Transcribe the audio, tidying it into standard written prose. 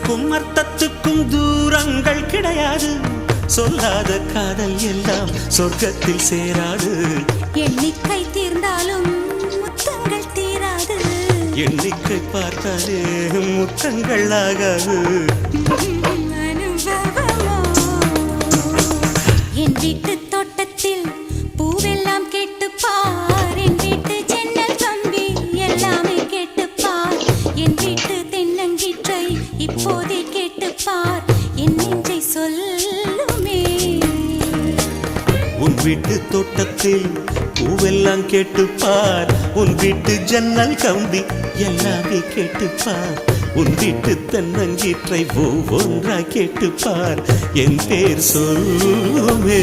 அர்த்தத்துக்கும் அர்த்தத்துக்கும் தூரங்கள் கிடையாது. சொல்லாத காதல் எல்லாம் சொர்க்கத்தில் சேராது. எண்ணிக்கை தீர்ந்தாலும் முத்தங்கள் தீராது. எண்ணிக்கை பார்த்தாலே முத்தங்கள் ஆகாது. என் வீட்டு தோட்டத்தில் பூவெல்லாம் கேட்டுப்பார். என் வீட்டு ஜன்னல் கம்பி எல்லாமே கேட்டுப்பார். என் வீட்டு தென்னங்கீற்றை இப்போதே கேட்டுப்பார். என் நெஞ்சை சொல்லுமே. உன் வீட்டு தோட்டத்தில் பூவெல்லாம் கேட்டுப்பார். உன் வீட்டு ஜன்னல் கம்பி எல்லாமே கேட்டுப்பார். உன் வீட்டு தென்னங்கீற்றை ஒவ்வொன்றா கேட்டுப்பார். என் பேர் சொல்லுமே.